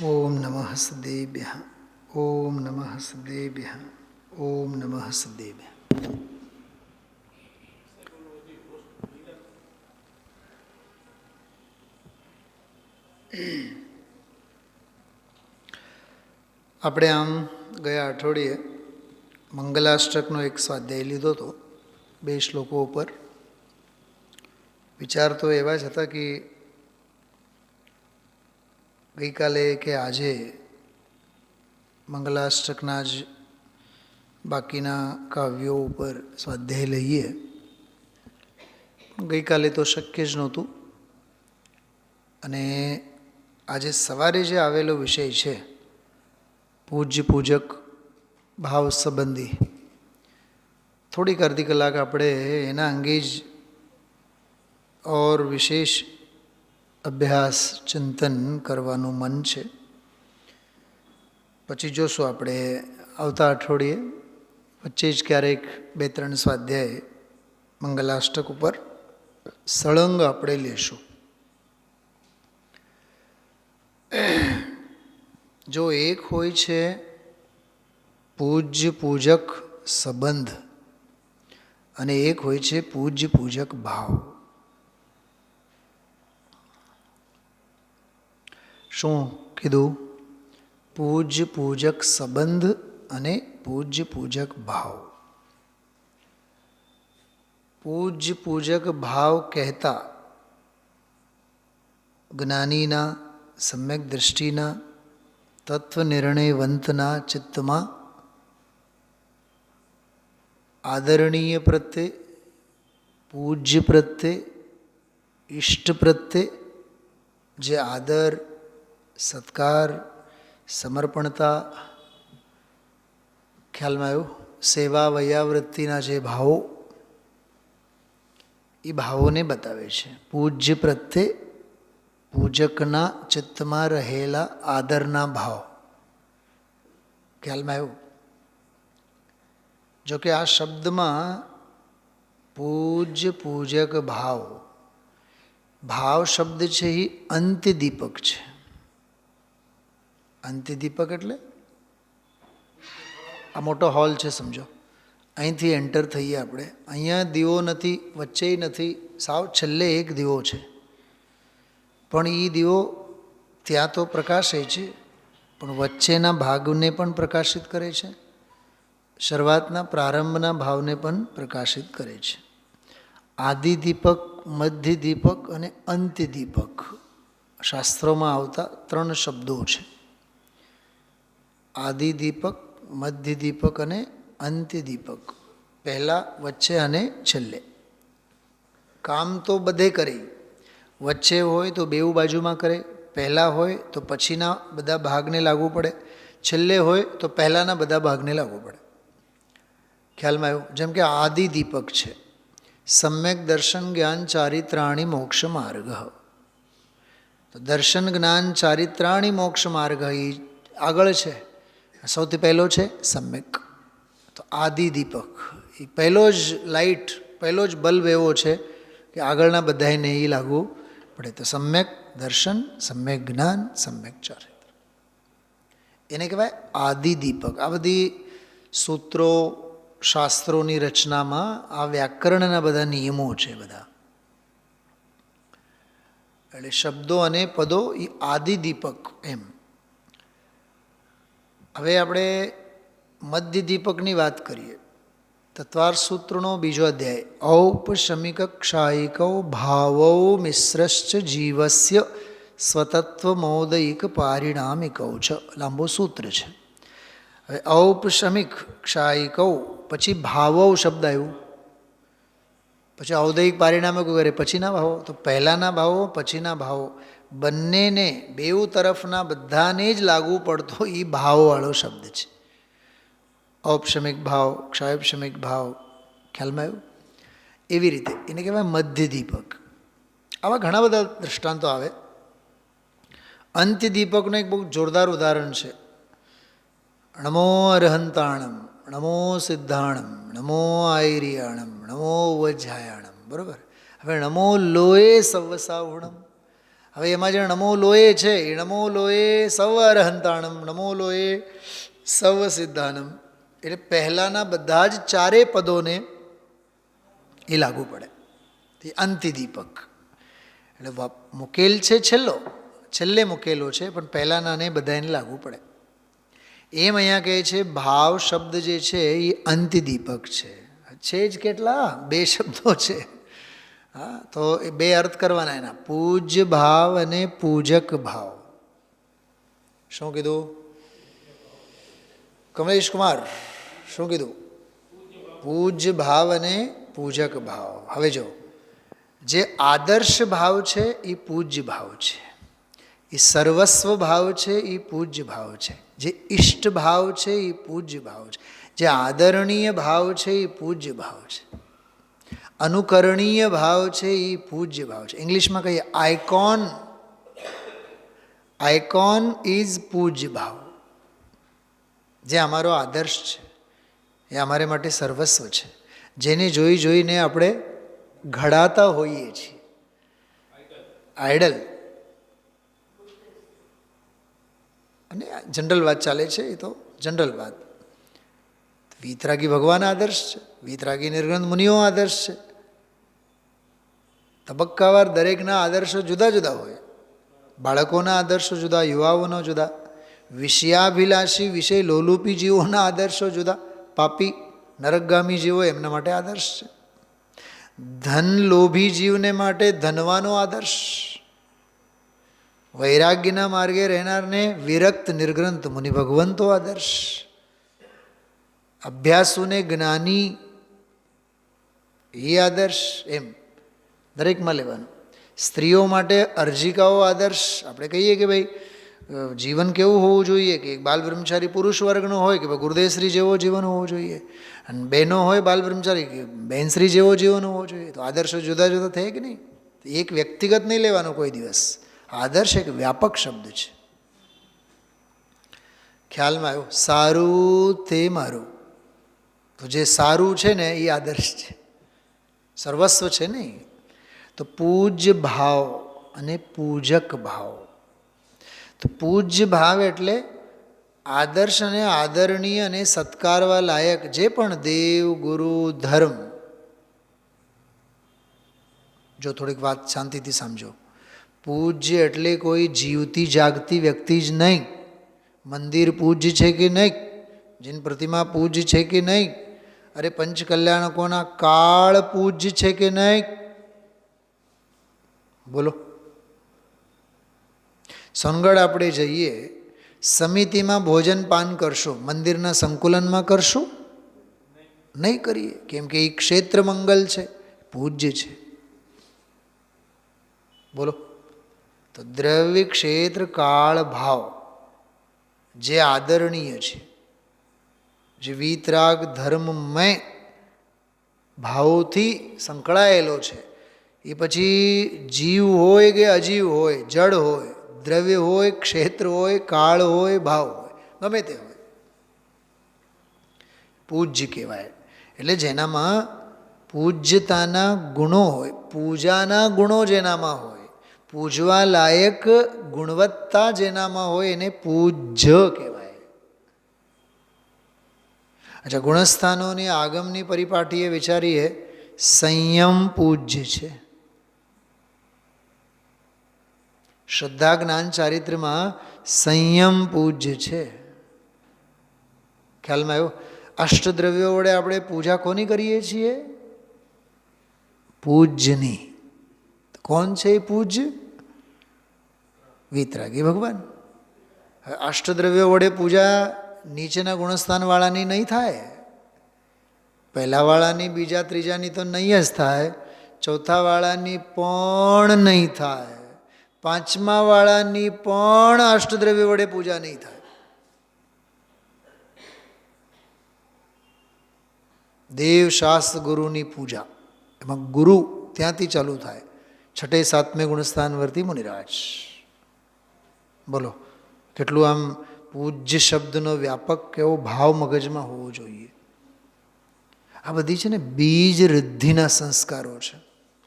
ઓમ નમઃ સદેભ્યઃ. ઓમ નમઃ સદેભ્યઃ. ઓમ નમઃ સદેભ્યઃ. આપણે આમ ગયા અઠવાડિયે મંગલાષ્ટકનો એક સ્વાધ્યાય લીધો હતો 2 શ્લોકો ઉપર. વિચાર તો એવા જ હતા કે ગઈકાલે કે આજે મંગલાષ્ટકના જ બાકીના કાવ્યો ઉપર સ્વાધ્યાય લઈએ. ગઈકાલે તો શક્ય જ નહોતું અને આજે સવારે જે આવેલો વિષય છે પૂજ્ય પૂજક ભાવ સંબંધી, થોડીક અડધી કલાક આપણે એના અંગે જ ઓર વિશેષ અભ્યાસ ચિંતન કરવાનું મન છે. પછી જોશું આપણે આવતા અઠવાડિયે વચ્ચે જ ક્યારેક 2-3 સ્વાધ્યાય મંગલાષ્ટક ઉપર સળંગ આપણે લેશું. જો એક હોય છે પૂજ્ય પૂજક સંબંધ અને એક હોય છે પૂજ્ય પૂજક ભાવ. શું કીધું? પૂજ્ય પૂજક સંબંધ અને પૂજ્ય પૂજક ભાવ. પૂજ્ય પૂજક ભાવ કહેતા જ્ઞાનીના સમ્યક દૃષ્ટિના તત્વ નિર્ણયવંતના ચિત્તમાં આદરણીય પ્રત્યે, પૂજ્ય પ્રત્યે, ઇષ્ટ પ્રત્યે જે આદર, સત્કાર, સમર્પણતા, ખ્યાલમાં આવ્યું, સેવા વૈયાવૃત્તિના જે ભાવો, એ ભાવોને બતાવે છે. પૂજ્ય પ્રત્યે પૂજકના ચિત્તમાં રહેલા આદરના ભાવ. ખ્યાલમાં આવ્યું? જોકે આ શબ્દમાં પૂજ્ય પૂજક ભાવ, ભાવ શબ્દ છે એ અંત્યદીપક છે. અંત્યદીપક એટલે આ મોટો હોલ છે, સમજો. અહીંથી એન્ટર થઈએ આપણે. અહીંયા દીવો નથી, વચ્ચે નથી, સાવ છેલ્લે એક દીવો છે. પણ એ દીવો ત્યાં તો પ્રકાશે છે, પણ વચ્ચેના ભાગને પણ પ્રકાશિત કરે છે, શરૂઆતના પ્રારંભના ભાવને પણ પ્રકાશિત કરે છે. આદિદીપક, મધ્યદીપક અને અંત્યદીપક શાસ્ત્રોમાં આવતા 3 શબ્દો છે. આદિદીપક, મધ્યદીપક અને અંત્યદીપક. પહેલાં, વચ્ચે અને છેલ્લે. કામ તો બધે કરે. વચ્ચે હોય તો બેઉ બાજુમાં કરે, પહેલાં હોય તો પછીના બધા ભાગને લાગુ પડે, છેલ્લે હોય તો પહેલાંના બધા ભાગને લાગુ પડે. ખ્યાલમાં આવ્યું? જેમ કે આદિદીપક છે સમ્યક દર્શન જ્ઞાન ચારિત્રાણી મોક્ષ માર્ગ. તો દર્શન જ્ઞાન ચારિત્રાણી મોક્ષ માર્ગ એ આગળ છે. સૌથી પહેલો છે સમ્યક. તો આદિદીપક એ પહેલો જ લાઇટ, પહેલો જ બલ્બ એવો છે કે આગળના બધાને એ લાગુ પડે. તો સમ્યક દર્શન, સમ્યક જ્ઞાન, સમ્યક ચારિત્ર, એને કહેવાય આદિદીપક. આ બધી સૂત્રો, શાસ્ત્રોની રચનામાં આ વ્યાકરણના બધા નિયમો છે બધા. એટલે શબ્દો અને પદો એ આદિદીપક એમ. હવે આપણે મધ્યદીપકની વાત કરીએ. તત્વાર સૂત્રનો 2જો અધ્યાય. ઔપશમિક ક્ષાયિકો ભાવો મિશ્રશ્ચ જીવસ્ય સ્વતત્વ મૌદયિક પારિણામિકૌ છે. લાંબો સૂત્ર છે. હવે ઔપશમિક ક્ષાયિકો પછી ભાવો શબ્દ આવ્યું, પછી ઔદયિક પારિણામિક કરે પછીના ભાવો. તો પહેલાંના ભાવો, પછીના ભાવો, બંનેને બેઉ તરફના બધાને જ લાગુ પડતો એ ભાવવાળો શબ્દ છે. ઔપશમિક ભાવ, ક્ષાયોપશમિક ભાવ. ખ્યાલમાં આવ્યું? એવી રીતે એને કહેવાય મધ્યદીપક. આવા ઘણા બધા દૃષ્ટાંતો આવે. અંત્યદીપકનું એક બહુ જોરદાર ઉદાહરણ છે. નમો અરહંતાણમ, નમો સિદ્ધાણમ, નમો આયર્યાણમ, નમો વજ્જાયાણમ. બરાબર? હવે નમો લોએ સવસાવણમ. હવે એમાં જે નમો લોએ છે એ નમો લોએ સવ અરહંતાણમ, નમો લોએ સવ સિદ્ધાનમ, એટલે પહેલાંના બધા જ ચારેય પદોને એ લાગુ પડે. તે અંતિદીપક એટલે મુકેલ છે છેલ્લે મૂકેલો છે, પણ પહેલાંનાને બધાને લાગુ પડે. એમ અહીંયા કહે છે ભાવ શબ્દ જે છે એ અંતિદીપક છે જ કેટલા? 2 શબ્દો છે. હા, તો એ 2 અર્થ કરવાના એના, પૂજ્ય ભાવ અને પૂજક ભાવ. શું કીધું કમલેશ કુમાર? શું કીધું? પૂજ્ય ભાવ અને પૂજક ભાવ. હવે જો, જે આદર્શ ભાવ છે એ પૂજ્ય ભાવ છે, એ સર્વસ્વ ભાવ છે એ પૂજ્ય ભાવ છે, જે ઇષ્ટ ભાવ છે એ પૂજ્ય ભાવ છે, જે આદરણીય ભાવ છે એ પૂજ્ય ભાવ છે, અનુકરણીય ભાવ છે એ પૂજ્ય ભાવ છે. ઇંગ્લિશમાં કહીએ આઇકોન ઇઝ પૂજ્ય ભાવ. જે અમારો આદર્શ છે એ અમારે માટે સર્વસ્વ છે, જેને જોઈને આપણે ઘડાતા હોઈએ છીએ. આઈડલ. અને જનરલ વાત ચાલે છે, એ તો જનરલ વાત. વીતરાગી ભગવાન આદર્શ છે, વીતરાગી નિર્ગ્રંથ મુનિઓ આદર્શ છે. તબક્કાવાર દરેકના આદર્શો જુદા જુદા હોય. બાળકોના આદર્શો જુદા, યુવાઓનો જુદા, વિષયાભિલાષી વિષય લોલુપી જીવોના આદર્શો જુદા, પાપી નરકગામી જીવો એમના માટે આદર્શ છે. ધન લોભી જીવને માટે ધનવાનો આદર્શ, વૈરાગ્યના માર્ગે રહેનારને વિરક્ત નિર્ગ્રંથ મુનિ ભગવંતો આદર્શ, અભ્યાસુને જ્ઞાની એ આદર્શ. એમ દરેકમાં લેવાનું. સ્ત્રીઓ માટે અર્જિકાઓ આદર્શ. આપણે કહીએ કે ભાઈ જીવન કેવું હોવું જોઈએ, કે એક બાલ બ્રહ્મચારી પુરુષ વર્ગનો હોય કે ભાઈ ગુરુદેવશ્રી જેવો જીવન હોવું જોઈએ, અને બહેનો હોય બાલ બ્રહ્મચારી કે બહેનશ્રી જેવો જીવન હોવો જોઈએ. તો આદર્શો જુદા જુદા થાય કે નહીં? એક વ્યક્તિગત નહીં લેવાનો કોઈ દિવસ. આદર્શ એક વ્યાપક શબ્દ છે. ખ્યાલમાં આવ્યો? સારું તે મારું. તો જે સારું છે ને એ આદર્શ છે, સર્વસ્વ છે નહીં. તો પૂજ્ય ભાવ અને પૂજક ભાવ. તો પૂજ્ય ભાવ એટલે આદર્શ અને આદરણીય અને સત્કારવા લાયક જે પણ દેવ ગુરુ ધર્મ. જો થોડીક વાત શાંતિથી સમજો. પૂજ્ય એટલે કોઈ જીવતી જાગતી વ્યક્તિ જ નહીં. મંદિર પૂજ્ય છે કે નહીં, જેની પ્રતિમા પૂજ્ય છે કે નહીં, અરે પંચકલ્યાણકોના કાળ પૂજ્ય છે કે નહીં, બોલો. સોનગઢ આપણે જઈએ, સમિતિમાં ભોજન પાન કરશો, મંદિરના સંકુલનમાં કરશું? નહીં કરીએ. કેમ કે એ ક્ષેત્ર મંગલ છે, પૂજ્ય છે. બોલો. તો દ્રવ્ય ક્ષેત્ર કાળ ભાવ જે આદરણીય છે, જે વીતરાગ ધર્મમય ભાવોથી સંકળાયેલો છે, એ પછી જીવ હોય કે અજીવ હોય, જડ હોય, દ્રવ્ય હોય, ક્ષેત્ર હોય, કાળ હોય, ભાવ હોય, ગમે તે હોય, પૂજ્ય કહેવાય. એટલે જેનામાં પૂજ્યતાના ગુણો હોય, પૂજાના ગુણો જેનામાં હોય, પૂજવા લાયક ગુણવત્તા જેનામાં હોય એને પૂજ્ય કહેવાય. અચ્છા, ગુણસ્થાનોની આગમની પરિપાટીએ વિચારીએ, સંયમ પૂજ્ય છે. શ્રદ્ધા જ્ઞાન ચારિત્ર્યમાં સંયમ પૂજ્ય છે. ખ્યાલમાં આવ્યો? અષ્ટદ્રવ્યો વડે આપણે પૂજા કોની કરીએ છીએ? પૂજ્યની. કોણ છે એ પૂજ્ય? વીતરાગી ભગવાન. અષ્ટદ્રવ્યો વડે પૂજા નીચેના ગુણસ્થાનવાળાની નહીં થાય. પહેલાવાળાની, બીજા ત્રીજાની તો નહીં જ થાય, ચોથાવાળાની પણ નહીં થાય, પાંચમાવાળાની પણ અષ્ટદ્રવ્ય વડે પૂજા નહીં થાય. દેવ શાસ્ત્ર ગુરુની પૂજા, એમાં ગુરુ ત્યાંથી ચાલુ થાય. છઠ્ઠે સાતમે ગુણસ્થાન વર્તી મુનિરાજ. બોલો, કેટલું આમ પૂજ્ય શબ્દનો વ્યાપક કેવો ભાવ મગજમાં હોવો જોઈએ. આ બધી છે ને બીજ રિદ્ધિના સંસ્કારો છે.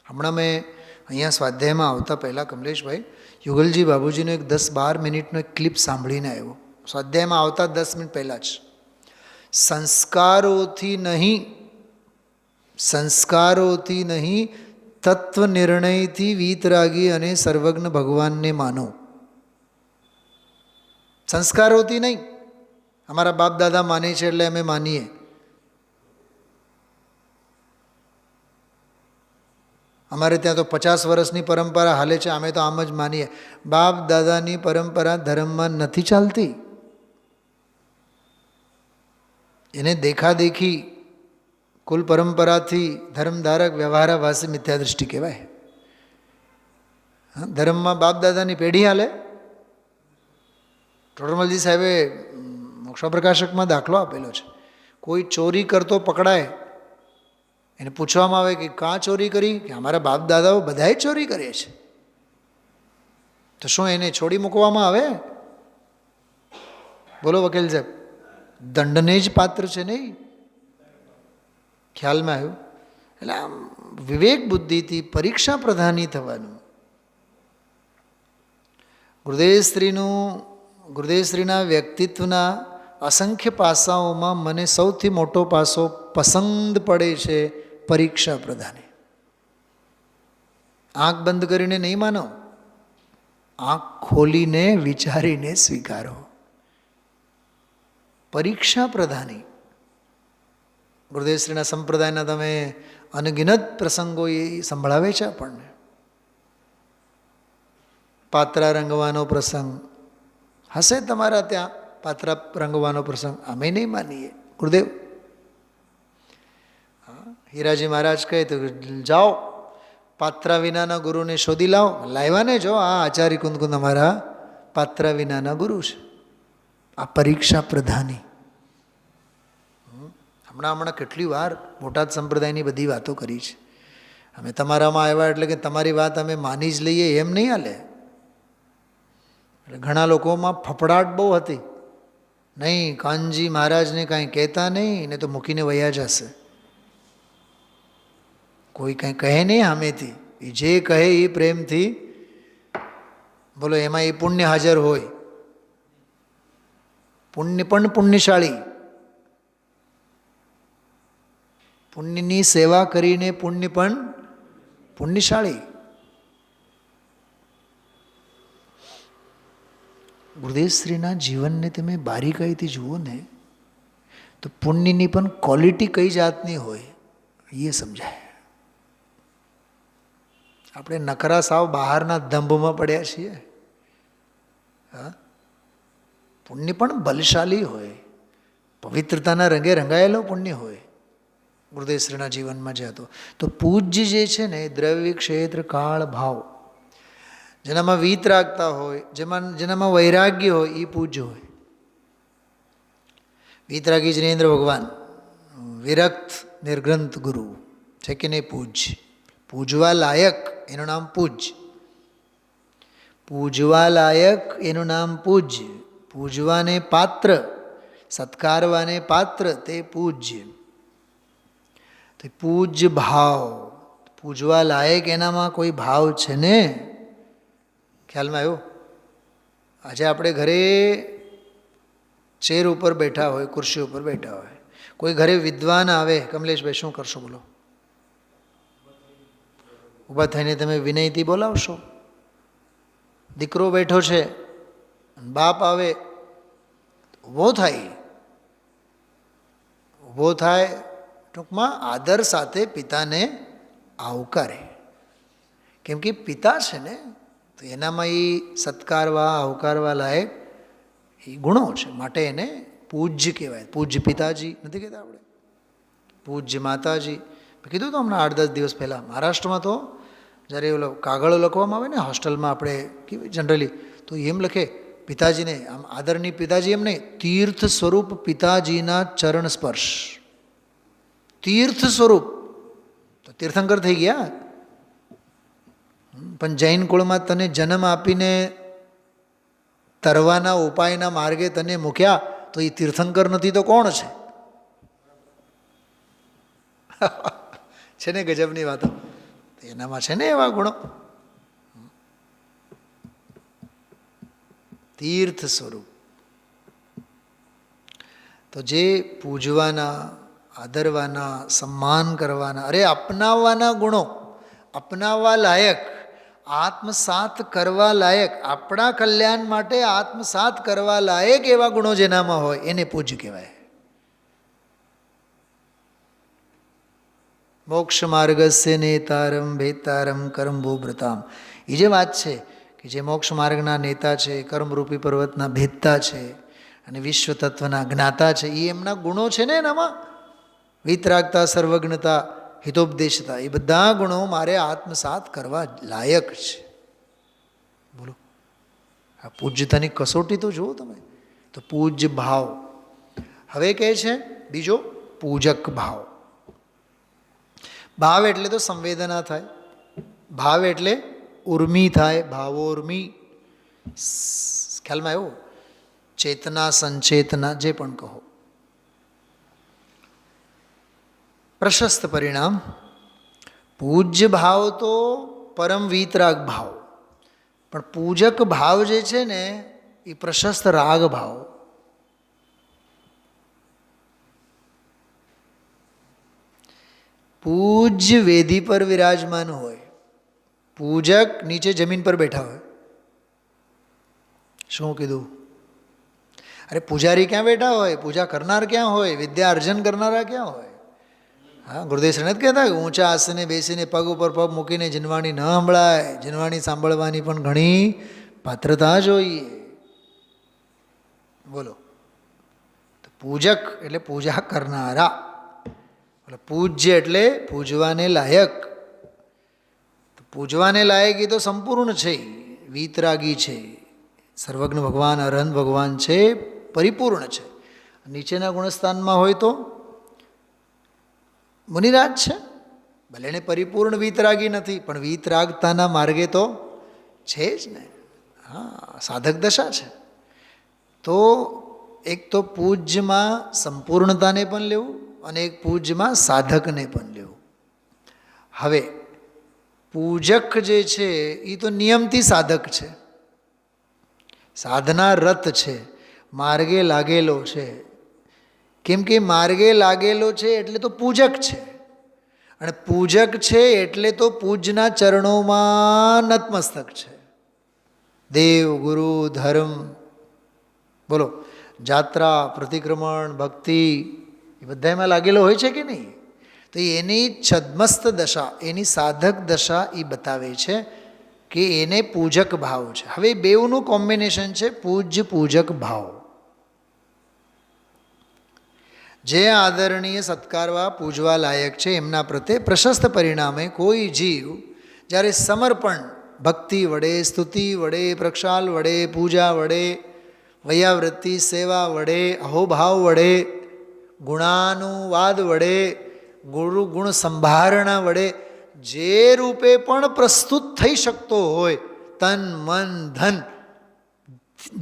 હમણાં મેં અહીંયા સ્વાધ્યાયમાં આવતા પહેલાં કમલેશભાઈ યુગલજી બાબુજીનો એક 10-12 મિનિટનો એક ક્લિપ સાંભળીને આવ્યો. સ્વાધ્યાયમાં આવતા 10 મિનિટ પહેલાં જ સંસ્કારોથી નહીં તત્વ નિર્ણયથી વીતરાગી અને સર્વજ્ઞ ભગવાનને માનો. સંસ્કારોથી નહીં, અમારા બાપ દાદા માને છે એટલે અમે માનીએ. અમારે ત્યાં તો 50 વર્ષની પરંપરા હાલે છે, અમે તો આમ જ માનીએ. બાપ દાદાની પરંપરા ધર્મમાં નથી ચાલતી. એને દેખાદેખી કુલ પરંપરાથી ધર્મધારક વ્યવહારાભાસી મિથ્યા દૃષ્ટિ કહેવાય. ધર્મમાં બાપ દાદાની પેઢી હાલે. ટોડરમલજી સાહેબે મોક્ષ પ્રકાશકમાં દાખલો આપેલો છે. કોઈ ચોરી કરતો પકડાય, એને પૂછવામાં આવે કે કાં ચોરી કરી? કે અમારા બાપ દાદાઓ બધાએ ચોરી કરે છે. તો શું એને છોડી મૂકવામાં આવે? બોલો વકીલ સાહેબ, દંડને જ પાત્ર છે નહીં. ખ્યાલમાં આવ્યું? એટલે આમ વિવેક બુદ્ધિથી પરીક્ષા પ્રધાની થવાનું. ગુરુદેવશ્રીના વ્યક્તિત્વના અસંખ્ય પાસાઓમાં મને સૌથી મોટો પાસો પસંદ પડે છે પરીક્ષા પ્રધાની. આંખ બંધ કરીને નહીં માનો, આંખ ખોલીને વિચારીને સ્વીકારો. પરીક્ષા પ્રધાની. ગુરુદેવશ્રીના સંપ્રદાયના તમે અનગિનત પ્રસંગો એ સંભળાવે છે આપણને. પાત્રા રંગવાનો પ્રસંગ હશે તમારા ત્યાં, પાત્રા રંગવાનો પ્રસંગ અમે નહીં માનીએ. ગુરુદેવ હીરાજી મહારાજ કહે તો જાઓ પાત્રા વિનાના ગુરુને શોધી લાવો. લાવ્યા ને, જો આ આચાર્ય કુંદકુંદ અમારા પાત્રા વિનાના ગુરુ છે. આ પરીક્ષા પ્રધાની. હમણાં કેટલી વાર બોટાદ સંપ્રદાયની બધી વાતો કરી છે. અમે તમારામાં આવ્યા એટલે કે તમારી વાત અમે માની જ લઈએ એમ નહીં હાલે. એટલે ઘણા લોકોમાં ફફડાટ બહુ હતી. નહીં, કાનજી મહારાજને કાંઈ કહેતા નહીં, ને તો મૂકીને વયા જશે. કોઈ કંઈ કહે નહીં સામેથી, એ જે કહે એ પ્રેમથી બોલો. એમાં એ પુણ્ય હાજર હોય. પુણ્ય પણ પુણ્યશાળી. પુણ્યની સેવા કરીને પુણ્ય પણ પુણ્યશાળી. ગુરુદેવશ્રીના જીવનને તમે બારીકાઈથી જુઓ ને તો પુણ્યની પણ ક્વોલિટી કઈ જાતની હોય એ સમજાય. આપણે નકરા સાવ બહારના દંભમાં પડ્યા છીએ. હા, પુણ્ય પણ બલશાલી હોય, પવિત્રતાના રંગે રંગાયેલો પુણ્ય હોય. ગુરુદેવશ્રીના જીવનમાં જે હતો તો પૂજ્ય જે છે ને, દ્રવ્ય ક્ષેત્ર કાળ ભાવ, જેનામાં વીતરાગતા હોય, જેનામાં વૈરાગ્ય હોય એ પૂજ્ય હોય. વીતરાગી જિનેન્દ્ર ભગવાન, વિરક્ત નિર્ગ્રંથ ગુરુ છે કે નહીં? પૂજ્ય, પૂજવા લાયક એનું નામ પૂજ્ય. પૂજવા લાયક એનું નામ પૂજ્ય. પૂજવાને પાત્ર, સત્કારવાને પાત્ર તે પૂજ્ય. તો પૂજ્ય ભાવ, પૂજવા લાયક એનામાં કોઈ ભાવ છે ને? ખ્યાલમાં આવ્યો? આજે આપણે ઘરે ચેર ઉપર બેઠા હોય, ખુરશી ઉપર બેઠા હોય, કોઈ ઘરે વિદ્વાન આવે, કમલેશભાઈ શું કરશો બોલો? ઊભા થઈને તમે વિનયથી બોલાવશો. દીકરો બેઠો છે, બાપ આવે, ઊભો થાય, ટૂંકમાં આદર સાથે પિતાને આવકારે. કેમ કે પિતા છે ને, તો એનામાં એ સત્કારવા આવકારવા લાયક એ ગુણો છે, માટે એને પૂજ્ય કહેવાય. પૂજ્ય પિતાજી નથી કહેતા આપણે, પૂજ્ય માતાજી. મેં કીધું તો હમણાં 8-10 દિવસ પહેલાં મહારાષ્ટ્રમાં તો જ્યારે ઓલો કાગળો લખવામાં આવે ને હોસ્ટેલમાં, આપણે કેવી જનરલી તો એમ લખે પિતાજીને, આમ આદરણીય પિતાજી એમ નહીં, તીર્થ સ્વરૂપ પિતાજીના ચરણ સ્પર્શ. તીર્થ સ્વરૂપ તો તીર્થંકર થઈ ગયા. પણ જૈન કુળમાં તને જન્મ આપીને તરવાના ઉપાયના માર્ગે તને મૂક્યા તો એ તીર્થંકર નથી તો કોણ છે? છે ને ગજબની વાતો. એનામાં છે ને એવા ગુણો. તીર્થ સ્વરૂપ. તો જે પૂજવાના, આદરવાના, સન્માન કરવાના, અરે અપનાવવાના ગુણો, અપનાવવા લાયક, આત્મસાત કરવા લાયક, આપણા કલ્યાણ માટે આત્મસાત કરવા લાયક એવા ગુણો જેનામાં હોય એને પૂજ્ય કહેવાય. મોક્ષ માર્ગસ્ય નેતારમ ભેતારમ કર્મભૂભૃતામ. એ જે વાત છે કે જે મોક્ષ માર્ગના નેતા છે, કર્મરૂપી પર્વતના ભેદતા છે અને વિશ્વ તત્વના જ્ઞાતા છે, એ એમના ગુણો છે ને એનામાં. વિતરાગતા, સર્વજ્ઞતા, હિતોપદેશતા, એ બધા ગુણો મારે આત્મસાત કરવા લાયક છે. બોલો, આ પૂજ્યતાની કસોટી તો જુઓ તમે. તો પૂજ્ય ભાવ. હવે કહે છે બીજો પૂજક ભાવ. ભાવ એટલે તો સંવેદના થાય, ભાવ એટલે ઉર્મી થાય, ભાવોર્મી. ખ્યાલમાં આવ્યો? ચેતના, સંચેતના, જે પણ કહો. પ્રશસ્ત પરિણામ. પૂજ્ય ભાવ તો પરમ વીતરાગ ભાવ, પણ પૂજક ભાવ જે છે ને એ પ્રશસ્ત રાગ ભાવ. પૂજ્ય વેદી પર વિરાજમાન હોય, પૂજક નીચે જમીન પર બેઠા હોય. શું કીધું? અરે પૂજારી ક્યાં બેઠા હોય? પૂજા કરનાર ક્યાં હોય? વિદ્યા અર્જન કરનારા ક્યાં હોય? હા, ગુરુદેવ શ્રી નથી કહેતા કે ઊંચા આસને બેસીને પગ ઉપર પગ મૂકીને જીનવાણી ન સંભળાય. જીનવાણી સાંભળવાની પણ ઘણી પાત્રતા જોઈએ. બોલો, તો પૂજક એટલે પૂજા કરનારા, એટલે પૂજ્ય એટલે પૂજવાને લાયક. પૂજવાને લાયક એ તો સંપૂર્ણ છે, વીતરાગી છે, સર્વજ્ઞ ભગવાન, અરહંત ભગવાન છે, પરિપૂર્ણ છે. નીચેના ગુણસ્થાનમાં હોય તો મુનિરાજ છે, ભલે એને પરિપૂર્ણ વીતરાગી નથી, પણ વીતરાગતાના માર્ગે તો છે જ ને. હા, સાધક દશા છે. તો એક તો પૂજ્યમાં સંપૂર્ણતાને પણ લેવું અને એક પૂજ્યમાં સાધકને પણ લેવું. હવે પૂજક જે છે એ તો નિયમથી સાધક છે, સાધના રત છે, માર્ગે લાગેલો છે. કેમ કે માર્ગે લાગેલો છે એટલે તો પૂજક છે, અને પૂજક છે એટલે તો પૂજના ચરણોમાં નતમસ્તક છે. દેવ, ગુરુ, ધર્મ, બોલો, જાત્રા, પ્રતિક્રમણ, ભક્તિ, એ બધા એમાં લાગેલો હોય છે કે નહીં? તો એની છદ્મસ્ત દશા, એની સાધક દશા એ બતાવે છે કે એને પૂજક ભાવ છે. હવે બેઉનું કોમ્બિનેશન છે પૂજ્ય પૂજક ભાવ. જે આદરણીય, સત્કારવા, પૂજવા લાયક છે એમના પ્રત્યે પ્રશસ્ત પરિણામે કોઈ જીવ જ્યારે સમર્પણ, ભક્તિ વડે, સ્તુતિ વડે, પ્રક્ષાલ વડે, પૂજા વડે, વૈયાવૃત્તિ, સેવા વડે, અહોભાવ વડે, ગુણાનુવાદ વડે, ગુરુ ગુણ સંભારણા વડે જે રૂપે પણ પ્રસ્તુત થઈ શકતો હોય, તન, મન, ધન,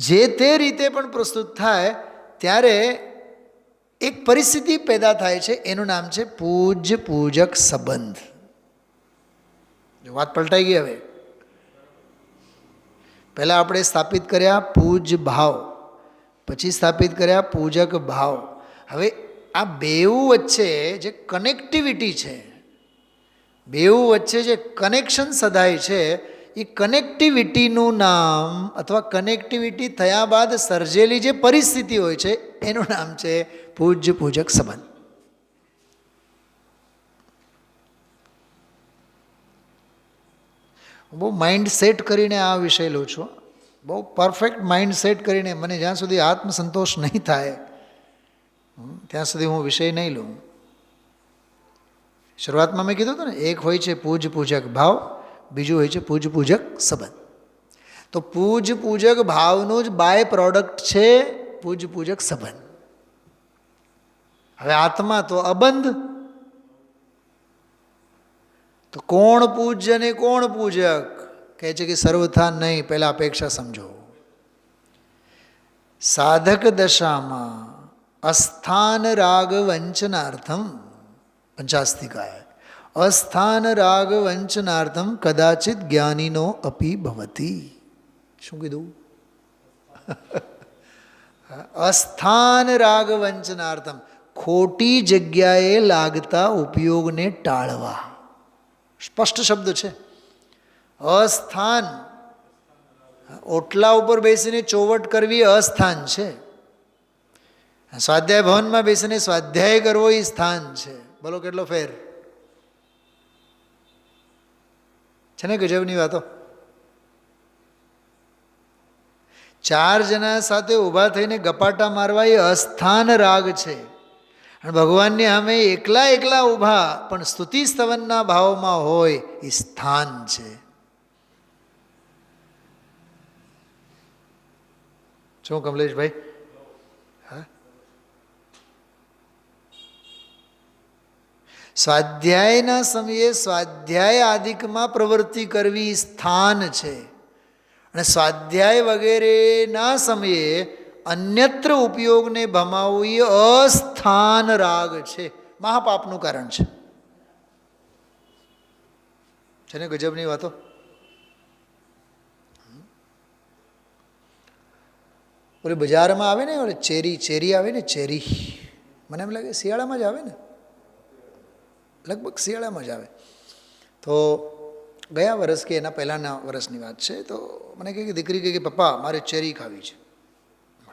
જે તે રીતે પણ પ્રસ્તુત થાય, ત્યારે એક પરિસ્થિતિ પેદા થાય છે, એનું નામ છે પૂજ્ય પૂજક સંબંધ. વાત પલટાઈ ગઈ. હવે પહેલાં આપણે સ્થાપિત કર્યા પૂજ્ય ભાવ, પછી સ્થાપિત કર્યા પૂજક ભાવ. હવે આ બેઉ વચ્ચે જે કનેક્ટિવિટી છે, બેઉ વચ્ચે જે કનેક્શન સધાય છે, એ કનેક્ટિવિટીનું નામ અથવા કનેક્ટિવિટી થયા બાદ સર્જેલી જે પરિસ્થિતિ હોય છે એનું નામ છે પૂજ્ય પૂજક સંબંધ. હું બહુ માઇન્ડ સેટ કરીને આ વિષય લઉં છું, બહુ પરફેક્ટ માઇન્ડ સેટ કરીને. મને જ્યાં સુધી આત્મસંતોષ નહીં થાય ત્યાં સુધી હું વિષય નહીં લઉં. શરૂઆતમાં મેં કીધું હતું ને, એક હોય છે પૂજ પૂજક ભાવ, બીજું હોય છે પૂજ પૂજક સંબંધ. તો પૂજ પૂજક ભાવનું જ બાય પ્રોડક્ટ છે પૂજ પૂજક સંબંધ. હવે આત્મા તો અબંધ. તો કોણ પૂજ્ય ને કોણ પૂજક? કહે છે કે સર્વથા નહીં. પહેલા અપેક્ષા સમજો. સાધક દશામાં અસ્થાન રાગ વંચનાર્થમ પંચાસ્તિકાય અસ્થાન રાગ વંચનાર્થમ કદાચિત જ્ઞાનીનો અપી ભવતી. શું કીધું? અસ્થાન રાગ વંચનાર્થમ, ખોટી જગ્યાએ લાગતા ઉપયોગને ટાળવા. સ્પષ્ટ શબ્દ છે. અસ્થાન, ઓટલા ઉપર બેસીને ચોવટ કરવી અસ્થાન છે. સ્વાધ્યાય ભવનમાં બેસીને સ્વાધ્યાય કરવો એ સ્થાન છે. બોલો કેટલો ફેર છે ને? ગજબની વાતો. 4 જણા સાથે ઊભા થઈને ગપાટા મારવા એ અસ્થાન રાગ છે. અને ભગવાનની સામે એકલા એકલા ઊભા પણ સ્તુતિ સ્તવનના ભાવમાં હોય એ સ્થાન છે. શું કમલેશભાઈ? હા, સ્વાધ્યાયના સમયે સ્વાધ્યાય આદિકમાં પ્રવૃત્તિ કરવી સ્થાન છે. અને સ્વાધ્યાય વગેરેના સમયે અન્યત્ર ઉપયોગને ભમાવવું એ અસ્થાન રાગ છે. મહાપાપનું કારણ છે ને? ગજબની વાતો. ઓલી બજારમાં આવે ને ઓલી ચેરી આવે ને, ચેરી, મને એમ લાગે શિયાળામાં જ આવે ને, લગભગ શિયાળામાં જ આવે. તો ગયા વર્ષ કે એના પહેલાંના વર્ષની વાત છે. તો મને કહે કે દીકરી કહે કે પપ્પા મારે ચેરી ખાવી છે.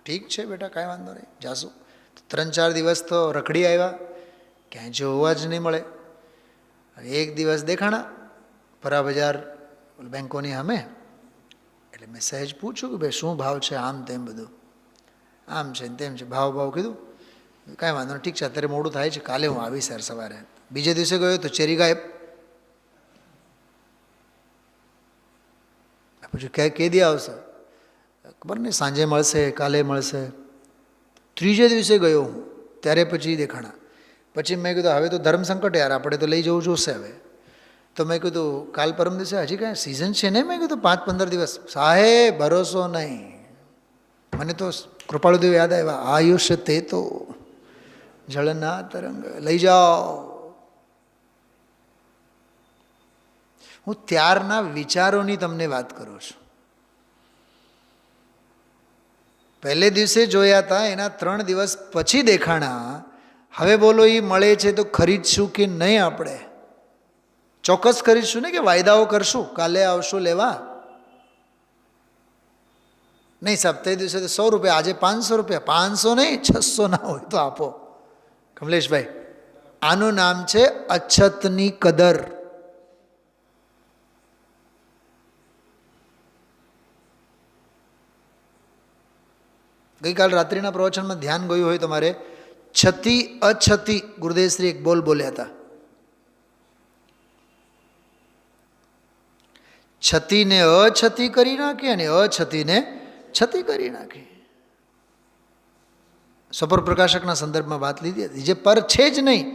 ઠીક છે બેટા, કાંઈ વાંધો નહીં, જાશું. 3-4 દિવસ તો રખડી આવ્યા, ક્યાંય જોવા જ નહીં મળે. એક દિવસ દેખાણા ભરા બજાર બેંકોની સામે. એટલે મેં સહેજ પૂછ્યું કે ભાઈ શું ભાવ છે, આમ તેમ બધું. આમ છે ને તેમ છે, ભાવ કીધું. કાંઈ વાંધો નહીં, ઠીક છે, અત્યારે મોડું થાય છે, કાલે હું આવીશ સર સવારે. બીજે દિવસે ગયો તો ચેરી ગાયબ. પછી કેદી આવશે ખબર નહીં, સાંજે મળશે, કાલે મળશે. ત્રીજે દિવસે ગયો હું, ત્યારે પછી દેખાણા. પછી મેં કીધું હવે તો ધર્મ સંકટ યાર, આપણે તો લઈ જવું જોશે હવે. તો મેં કીધું કાલ પરમ દિવસે હજી કાંઈ સિઝન છે ને? મેં કીધું 5-15 દિવસ. સાહેબ ભરોસો નહીં. મને તો કૃપાળુદેવ યાદ આવ્યા. આયુષ્ય તે તો જળના તરંગ, લઈ જાઓ. હું ત્યારના વિચારોની તમને વાત કરું છું. પહેલે દિવસે જોયા હતા, એના 3 દિવસ પછી દેખાણા. હવે બોલો એ મળે છે તો ખરીદશું કે નહીં? આપણે ચોક્કસ ખરીદશું ને, કે વાયદાઓ કરશું કાલે આવશું લેવા? નહીં સાહેબ, તે દિવસે તો 100 રૂપિયા, આજે 500 રૂપિયા. 500 નહીં, 600 ના હોય તો આપો. કમલેશભાઈ, આનું નામ છે અછતની કદર. ગઈકાલ રાત્રિના પ્રવચનમાં ધ્યાન ગયું હોય તમારે, છતી અછતી ગુરુદેવશ્રી એક બોલ બોલ્યા હતા. છતીને અછતી કરી નાખી અને અછતીને છતી કરી નાખી. સપર પ્રકાશકના સંદર્ભમાં વાત લીધી હતી. જે પર છે જ નહીં,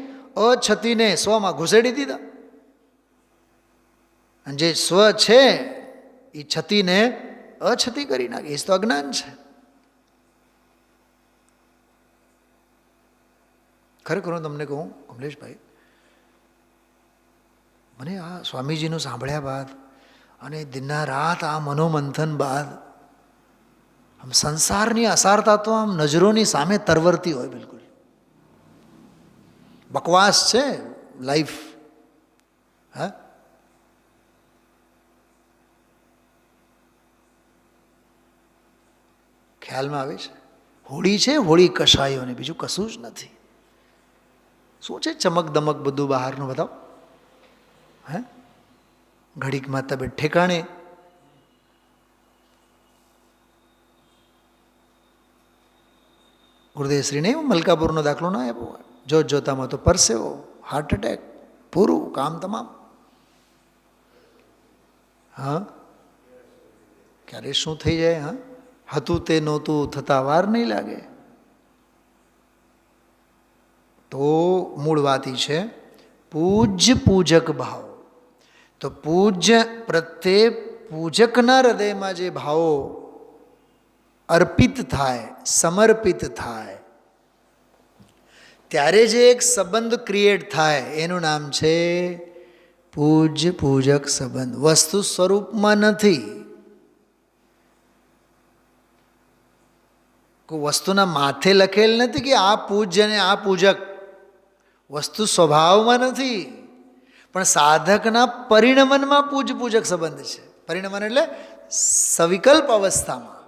અછતીને સ્વમાં ઘુસેડી દીધા. અને જે સ્વ છે એ છતીને અછતી કરી નાખી. એ તો અજ્ઞાન છે. ખરેખર હું તમને કહું કમલેશભાઈ, મને આ સ્વામીજીનું સાંભળ્યા બાદ અને દિનના રાત આ મનોમંથન બાદ આમ સંસારની અસારતા તો આમ નજરોની સામે તરવરતી હોય. બિલકુલ બકવાસ છે લાઈફ. હા, ખ્યાલમાં આવે છે. હોળી છે, હોળી કશાયોને, બીજું કશું જ નથી. શું છે ચમક દમક બધું બહારનું બતાવો. હે, ઘડીકમાં તબિયત ઠેકાણે. ગુરુદેવશ્રીને મલકાપુરનો દાખલો ના આપ્યો. જોતામાં તો પરસેવો, હાર્ટ એટેક, પૂરું કામ તમામ. હા, ક્યારે શું થઈ જાય? હા, હતું તે નહોતું થતા વાર નહીં લાગે. તો મૂળ વાત એ છે પૂજ્ય પૂજક ભાવ. તો પૂજ્ય પ્રત્યે પૂજકના હૃદયમાં જે ભાવો અર્પિત થાય, સમર્પિત થાય, ત્યારે જે એક સંબંધ ક્રિએટ થાય એનું નામ છે પૂજ્ય પૂજક સંબંધ વસ્તુ સ્વરૂપમાં નથી. કોઈ વસ્તુના માથે લખેલ નથી કે આ પૂજ્ય અને આ પૂજક. વસ્તુ સ્વભાવમાં નથી, પણ સાધકના પરિણમનમાં પૂજ્ય પૂજક સંબંધ છે. પરિણમન એટલે સવિકલ્પ અવસ્થામાં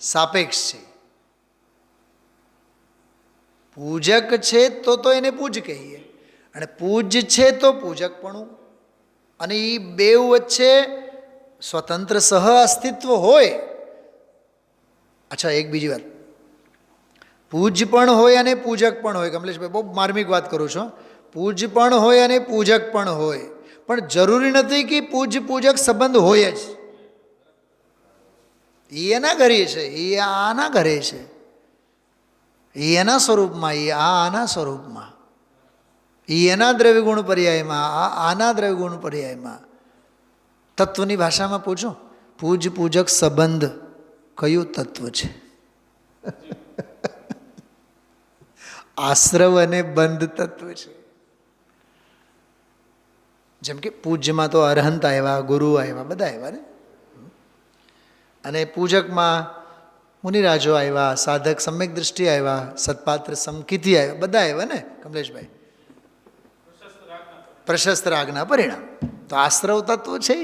સાપેક્ષ છે. પૂજક છે તો એને પૂજ કહીએ, અને પૂજ્ય છે તો પૂજકપણું. અને એ બેઉ વચ્ચે સ્વતંત્ર સહ અસ્તિત્વ હોય. અચ્છા, એક બીજી વાત, પૂજ પણ હોય અને પૂજક પણ હોય. કમલેશભાઈ, બહુ માર્મિક વાત કરું છું. પૂજ પણ હોય અને પૂજક પણ હોય, પણ જરૂરી નથી કે પૂજ પૂજક સંબંધ હોય જ. એ એના ઘરે છે, એ આના ઘરે છે, એ એના સ્વરૂપમાં, એ આના સ્વરૂપમાં, એ એના દ્રવ્યગુણ પર્યાયમાં, આના દ્રવ્યગુણ પર્યાયમાં. તત્વની ભાષામાં પૂછો, પૂજ પૂજક સંબંધ કયું તત્વ છે? આશ્રવ અને બંધ તત્વ છે. જેમ કે પૂજ્યમાં તો અરહંત આવ્યા, ગુરુ આવ્યા, બધા આવ્યા ને. અને પૂજકમાં મુનિરાજો આવ્યા, સાધક સમ્યક દૃષ્ટિ આવ્યા, સત્પાત્ર સમકિતિ આવ્યા, બધા આવ્યા ને કમલેશભાઈ. પ્રશસ્ત રાગના પરિણામ તો આશ્રવ તત્વ છે.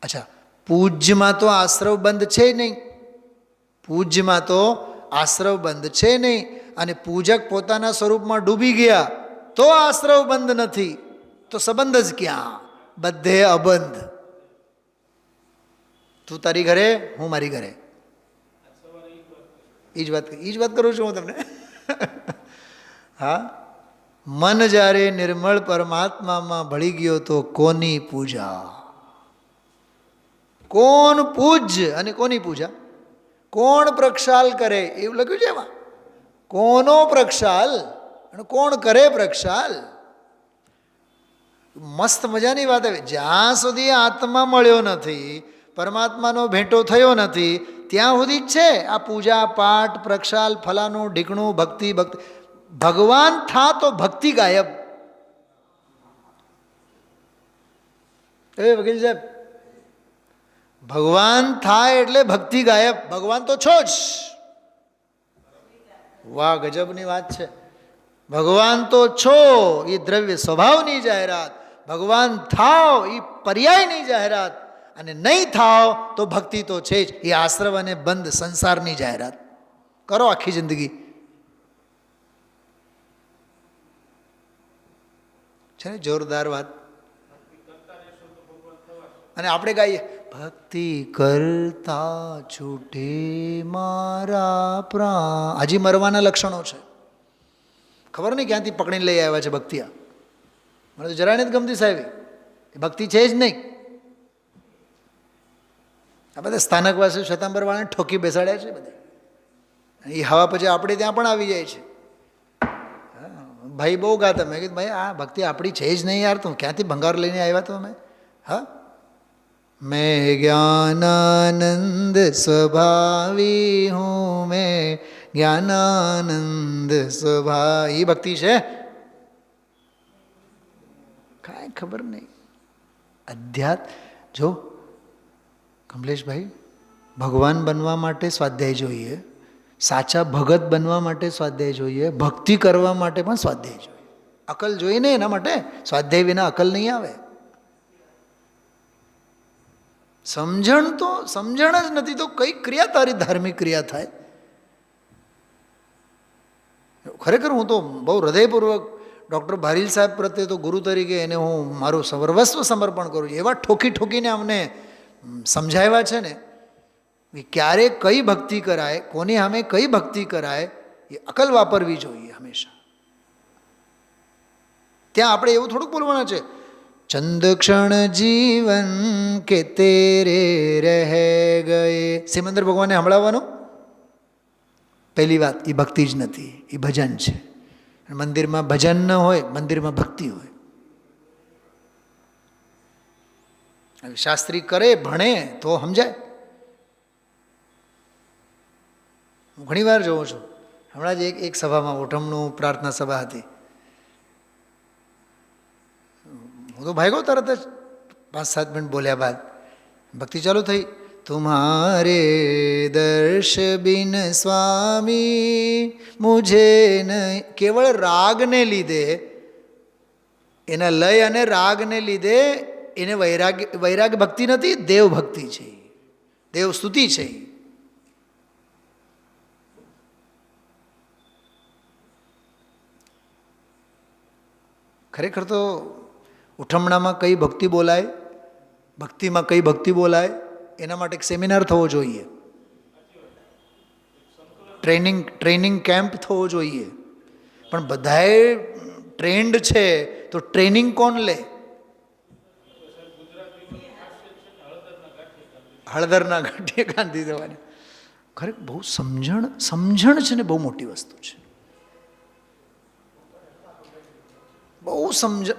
અચ્છા, પૂજ્યમાં તો આશ્રવ બંધ છે નહીં. પૂજ્યમાં તો આશ્રવ બંધ છે નહીં. અને પૂજક પોતાના સ્વરૂપમાં ડૂબી ગયા તો આશ્રવ બંધ નથી, તો સંબંધ જ ક્યાં? બધે અબંધ. તું તારી ઘરે, હું મારી ઘરે. એ જ વાત કરું છું હું તમને. હા, મન જ્યારે નિર્મળ પરમાત્મામાં ભળી ગયો તો કોની પૂજા? કોણ પૂજ્ય અને કોની પૂજા? કોણ પ્રક્ષાલ કરે એવું લખ્યું છે એમાં. કોનો પ્રક્ષાલ અને કોણ કરે પ્રક્ષાલ? મસ્ત મજાની વાત આવે. જ્યાં સુધી આત્મા મળ્યો નથી, પરમાત્માનો ભેટો થયો નથી, ત્યાં સુધી જ છે આ પૂજા પાઠ પ્રક્ષાલ ફલાનું ઢીકણું ભક્તિ. ભગવાન થા તો ભક્તિ ગાયબ. એ વકીલ સાહેબ, ભગવાન થાય એટલે ભક્તિ ગાયબ. ભગવાન તો છો જ. વાહ, ગજબની વાત છે. ભગવાન તો છો એ દ્રવ્ય સ્વભાવની જાહેરાત, ભગવાન થાવ એ પર્યાયની જાહેરાત, અને નહીં થાવ તો ભક્તિ તો છે જ. એ આશ્રવ અને બંધ સંસારની જાહેરાત કરો આખી જિંદગી. છે ને જોરદાર વાત. અને આપણે ગાઈએ, ભક્તિ કરતા છૂટે મારા પ્રાણ. હજી મરવાના લક્ષણો છે. ખબર નહીં ક્યાંથી પકડીને લઈ આવ્યા છે ભક્તિયા. મને તો જરા નથી ગમતી સાહેબ. એ ભક્તિ છે જ નહીં. આ બધા સ્થાનકવાસી શ્વેતાંબરવાળાને ઠોકી બેસાડ્યા છે બધા. એ હવા પછી આપણે ત્યાં પણ આવી જાય છે. ભાઈ બહુ ગાતા. મેં કીધું ભાઈ આ ભક્તિ આપણી છે જ નહીં યાર, તું ક્યાંથી ભંગાર લઈને આવ્યા તો અમે? હા, મેં જ્ઞાનાનંદ સ્વભાવી હું, મેં જ્ઞાનાનંદ સ્વભાવ. એ ભક્તિ છે? કાંઈ ખબર નહીં. અધ્યાત્મ જો કમલેશભાઈ, ભગવાન બનવા માટે સ્વાધ્યાય જોઈએ, સાચા ભગત બનવા માટે સ્વાધ્યાય જોઈએ, ભક્તિ કરવા માટે પણ સ્વાધ્યાય જોઈએ. અકલ જોઈએ ને એના માટે. સ્વાધ્યાય વિના અકલ નહીં આવે. સમજણ જ નથી તો કઈ ક્રિયા તારી ધાર્મિક ક્રિયા થાય? ખરેખર હું તો બહુ હૃદયપૂર્વક ડૉક્ટર ભારીલ સાહેબ પ્રત્યે તો ગુરુ તરીકે એને હું મારું સર્વસ્વ સમર્પણ કરું છું. એવા ઠોકીને અમને સમજાવ્યા છે ને, ક્યારે કઈ ભક્તિ કરાય, કોની સામે કઈ ભક્તિ કરાય, એ અકલ વાપરવી જોઈએ હંમેશા. ત્યાં આપણે એવું થોડુંક બોલવાના છે, ચંદ ક્ષણ જીવન કે તેરે રહે ગયે. સિમંદર ભગવાને સંભળાવવાનું. પહેલી વાત, એ ભક્તિ જ નથી, એ ભજન છે. મંદિરમાં ભજન ન હોય, મંદિરમાં ભક્તિ હોય. શાસ્ત્રી કરે ભણે તો સમજાય. હું ઘણી વાર જોઉં છું હમણાં જ એક સભામાં ઓઠમનું પ્રાર્થના સભા હતી. હું તો ભાગ્યો તરત જ 5-7 મિનિટ બોલ્યા બાદ ભક્તિ ચાલુ થઈ. તુમ્હારે દર્શ બિન સ્વામી મુझे નહીં. કેવળ રાગને લીધે, એના લય અને રાગને લીધે એને વૈરાગ ભક્તિ નથી, દેવ ભક્તિ છે, દેવ સ્તુતિ છે. ખરેખર તો ઉઠમણામાં કઈ ભક્તિ બોલાય, ભક્તિમાં કઈ ભક્તિ બોલાય, એના માટે એક સેમિનાર થવો જોઈએ, ટ્રેનિંગ કેમ્પ થવો જોઈએ. પણ બધાએ ટ્રેન્ડ છે તો ટ્રેનિંગ કોણ લે? હળદરના ગાંઠિયે ગાંધી દેવાના. ખરેખર બહુ સમજણ છે ને, બહુ મોટી વસ્તુ છે. બહુ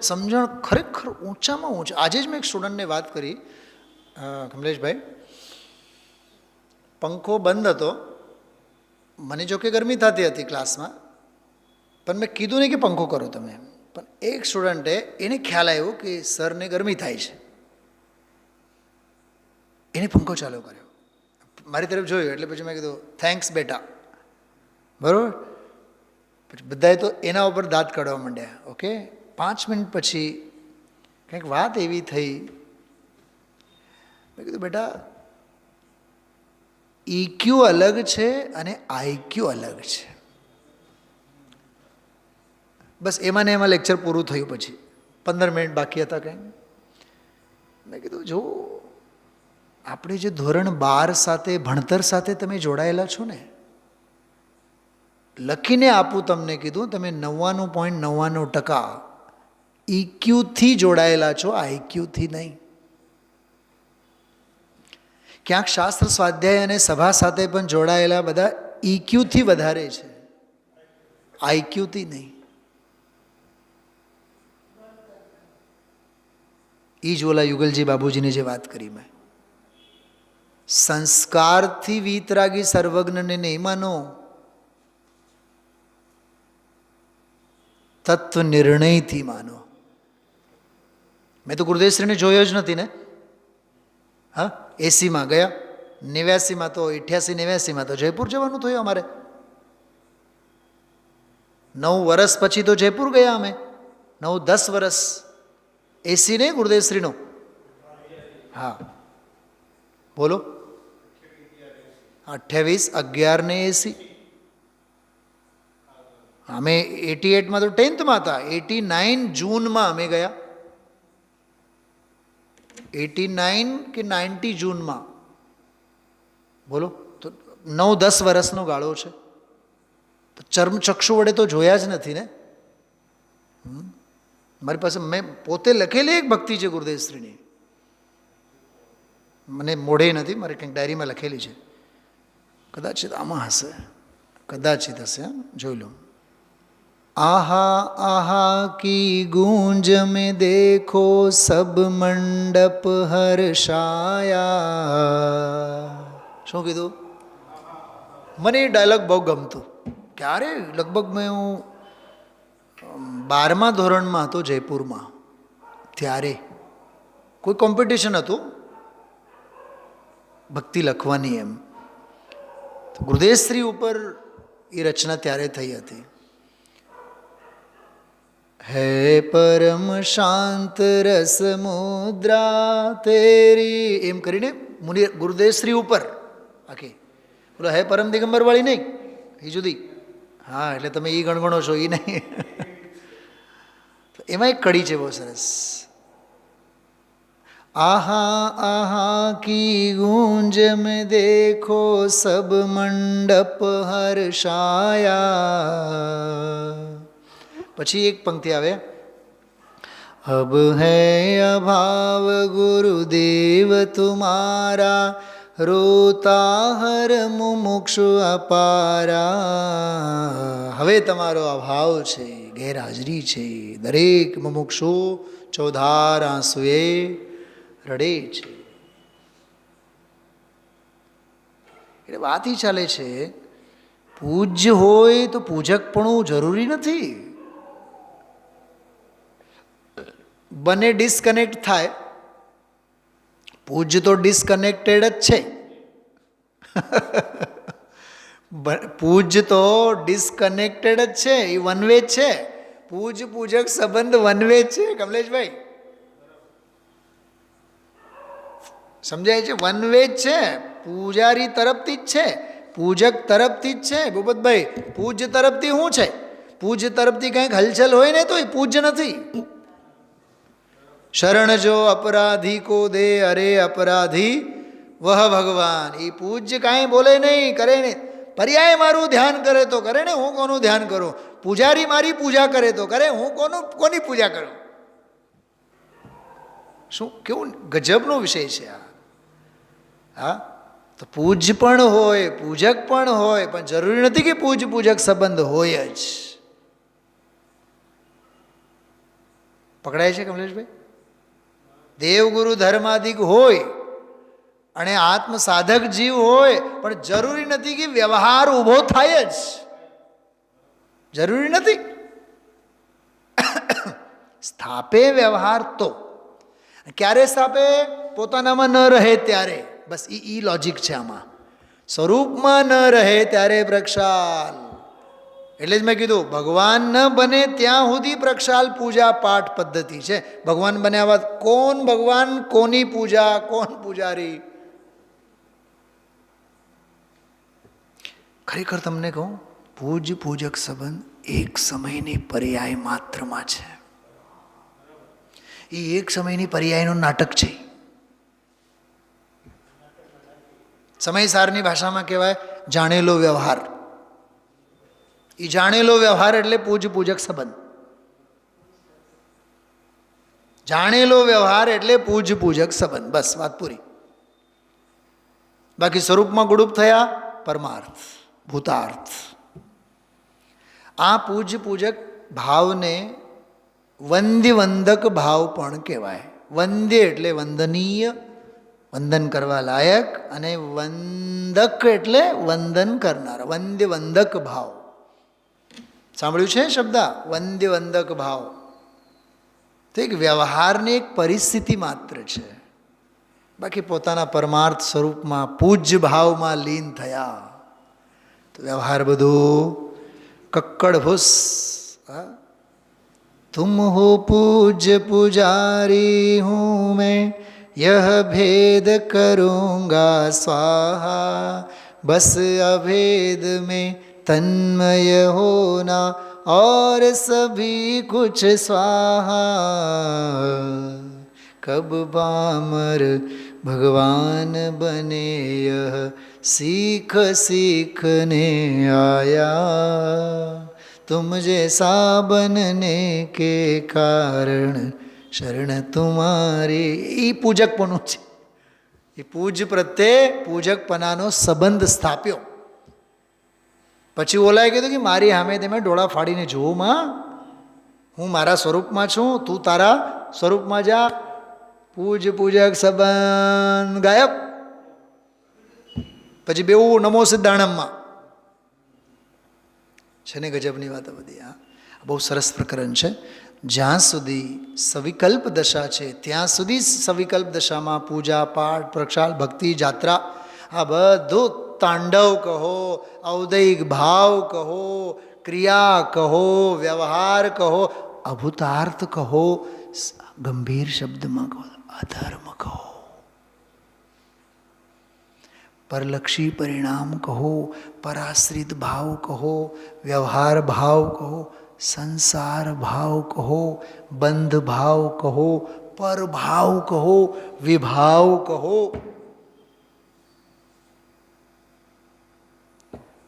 સમજણ ખરેખર ઊંચામાં ઊંચા. આજે જ મેં એક સ્ટુડન્ટને વાત કરી, કમલેશભાઈ, પંખો બંધ હતો, મને જો કે ગરમી થતી હતી ક્લાસમાં, પણ મેં કીધું નહીં કે પંખો કરો તમે. પણ એક સ્ટુડન્ટે, એને ખ્યાલ આવ્યો કે સરને ગરમી થાય છે, એને પંખો ચાલુ કર્યો, મારી તરફ જોયું, એટલે પછી મેં કીધું થેન્ક્સ બેટા, બરાબર. પછી બધાએ તો એના ઉપર દાંત કાઢવા માંડ્યા. ઓકે, 5 મિનિટ પછી કંઈક વાત એવી થઈ, મેં કીધું બેટા EQ અલગ છે અને IQ અલગ છે. બસ એમાં ને એમાં લેક્ચર પૂરું થયું. પછી 15 મિનિટ બાકી હતા કંઈ. મેં કીધું જો આપણે જે ધોરણ 12 સાથે, ભણતર સાથે તમે જોડાયેલા છો ને, લખીને આપું તમને, કીધું તમે 99.99% EQથી જોડાયેલા છો, IQથી નહીં. ક્યાંક શાસ્ત્ર સ્વાધ્યાય અને સભા સાથે પણ જોડાયેલા બધા EQથી વધારે છે, IQથી નહીં. એ જ ઓલા યુગલજી બાબુજીની જે વાત કરી મેં, સંસ્કારથી વીતરાગી સર્વજ્ઞને નહીં માનો, તત્વ નિર્ણયથી માનો. મેં તો ગુરુદેવશ્રીને જોયો જ નથી ને. હા, 80માં ગયા, 89માં તો 88-89માં તો જયપુર જવાનું થયું અમારે. 9 વર્ષ પછી તો જયપુર ગયા અમે, 9-10 વર્ષ. 80 નહીં ગુરુદેવશ્રીનો? હા બોલો, 28-11-80. અમે 88માં તો 10thમાં હતા, 89 જૂનમાં અમે ગયા. 89 કે 90 જૂનમાં, બોલો. તો 9-10 વર્ષનો ગાળો છે. તો ચર્મચક્ષુ વડે તો જોયા જ નથી ને. મારી પાસે મેં પોતે લખેલી એક ભક્તિ છે ગુરુદેવશ્રીની, મને મોઢે નથી, મારે કંઈક ડાયરીમાં લખેલી છે. કદાચિત આમાં હશે, કદાચિત હશે, જોઈ લો. आहा आहा की गूंज में देखो सब मंडप हर्षाया. શું કીધું? મને એ ડાયલોગ બહુ ગમતું. ક્યારે? લગભગ મેં હું 12મા ધોરણમાં હતો જયપુરમાં. ત્યારે કોઈ કોમ્પિટિશન હતું ભક્તિ લખવાની, એમ. ગુરુદેવશ્રી ઉપર એ રચના ત્યારે થઈ હતી. હે પરમ શાંત રસ મુદ્રા તેરી, એમ કરીને મુનિ ગુરુદેવશ્રી ઉપર આખી. બોલો હે પરમ દિગંબર વાળી નહીં, એ જુદી. હા, એટલે તમે એ ગણગણો છો એ નહીં. એમાં એક કડી છે બહુ સરસ. આહા આહા કી ગૂંજ મેં દેખો સબ મંડપ હર્ષાયા. પછી એક પંક્તિ આવે, અબ હૈ અભાવ ગુરુદેવ તુમારા રોતા હર મુમુક્ષુ અપારા. હવે તમારો અભાવ છે, ગેરહાજરી છે, દરેક મુમુક્ષુ ચોધાર આંસુએ રડે છે. એટલે વાત ઈ ચાલે છે, પૂજ્ય હોય તો પૂજકપણું જરૂરી નથી. બંને ડિસ્કનેક્ટ થાય. પૂજ્ય તો ડિસ્કનેક્ટેડ જ છે. પૂજ્ય તો ડિસ્કનેક્ટેડ જ છે, એ વન વે જ છે. પૂજ પૂજક સંબંધ વન વે જ છે કમલેશભાઈ, સમજાય છે? વન વે જ છે. પૂજારી તરફથી જ છે, પૂજક તરફથી જ છે. ભૂપતભાઈ, પૂજ્ય તરફથી શું છે? પૂજ્ય તરફથી કંઈક હલચલ હોય ને તો એ પૂજ્ય નથી. શરણ જો અપરાધી કો દે અરે અપરાધી વહ ભગવાન. એ પૂજ્ય કાંઈ બોલે નહીં, કરે નહીં. પર્યાય મારું ધ્યાન કરે તો કરે ને, હું કોનું ધ્યાન કરું? પૂજારી મારી પૂજા કરે તો કરે, હું કોની પૂજા કરું? શું કેવું ગજબનો વિષય છે આ! હા, તો પૂજ્ય પણ હોય, પૂજક પણ હોય, પણ જરૂરી નથી કે પૂજ પૂજક સંબંધ હોય જ. પકડાય છે કમલેશભાઈ? દેવગુરુ ધર્માધિક હોય અને આત્મ સાધક જીવ હોય, પણ જરૂરી નથી કે વ્યવહાર ઊભો થાય જ. જરૂરી નથી. સ્થાપે વ્યવહાર તો ક્યારે સ્થાપે? પોતાનામાં ન રહે ત્યારે. બસ એ લોજિક છે આમાં. સ્વરૂપમાં ન રહે ત્યારે પ્રક્ષાલ. એટલે જ મેં કીધું, ભગવાન ન બને ત્યાં સુધી પ્રક્ષાલ પૂજા પાઠ પદ્ધતિ છે. ભગવાન બન્યા બાદ કોણ ભગવાન, કોની પૂજા, કોણ પૂજારી? ખરેખર તમને કહું, પૂજ પૂજક સંબંધ એક સમયની પર્યાય માત્રમાં છે. એ એક સમયની પર્યાયનું નાટક છે. સમયસારની ભાષામાં કહેવાય જાણેલો વ્યવહાર. એ જાણેલો વ્યવહાર એટલે પૂજ પૂજક સંબંધ. જાણેલો વ્યવહાર એટલે પૂજ પૂજક સંબંધ. બસ વાત પૂરી. બાકી સ્વરૂપમાં ગુડુપ થયા પરમાર્થ, ભૂતાર્થ. આ પૂજ પૂજક ભાવને વંદ્ય વંદક ભાવ પણ કહેવાય. વંદ્ય એટલે વંદનીય, વંદન કરવા લાયક, અને વંદક એટલે વંદન કરનાર. વંદ્ય વંદક ભાવ સાંભળ્યું છે શબ્દ? વંદ્ય વંદક ભાવ તો એક વ્યવહારની એક પરિસ્થિતિ માત્ર છે. બાકી પોતાના પરમાર્થ સ્વરૂપમાં પૂજ્ય ભાવમાં લીન થયા તો વ્યવહાર બધું કક્કડ ભૂસ. तुम हो पूज्य पुजारी हूँ मैं, यह भेद करूँगा स्वाहा. बस अभेद में तन्मय होना और सभी कुछ स्वाहा. कब पामर भगवान बने यह सीख सीखने आया. तुम जैसा बनने के कारण शरण तुम्हारी. એ પૂજકપણું છે. એ પૂજ પ્રત્યે પૂજકપણાનો સંબંધ સ્થાપ્યો. પછી ઓલાએ કીધું કે મારી સામે તમે ડોળા ફાડીને જોવો માં, હું મારા સ્વરૂપમાં છું, તું તારા સ્વરૂપમાં જા. પૂજ પૂજક સંબંધ ગાયબ. પછી બેવું નમો સિદ્ધાણમમાં છે ને. ગજબની વાત બધી. હા, બહુ સરસ પ્રકરણ છે. જ્યાં સુધી સવિકલ્પ દશા છે ત્યાં સુધી સવિકલ્પ દશામાં પૂજા પાઠ પ્રક્ષાલ ભક્તિ જાત્રા આ બધું તાંડવ કહો, ઔદૈિક ભાવ કહો, ક્રિયા કહો, વ્યવહાર કહો, અભૂતાર્થ કહો, ગંભીર શબ્દમાં કહો અધર્મ કહો, પરલક્ષી પરિણામ કહો, પરાશ્રિત ભાવ કહો, વ્યવહાર ભાવ કહો, સંસાર ભાવ કહો, બંધ ભાવ કહો, પરભાવ કહો, વિભાવ કહો.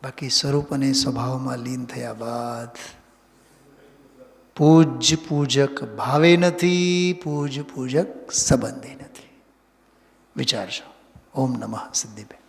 બાકી સ્વરૂપ અને સ્વભાવમાં લીન થયા બાદ પૂજ પૂજક ભાવે નથી, પૂજ પૂજક સંબંધે નથી. વિચારજો. ઓમ નમઃ સિદ્ધિભ્ય.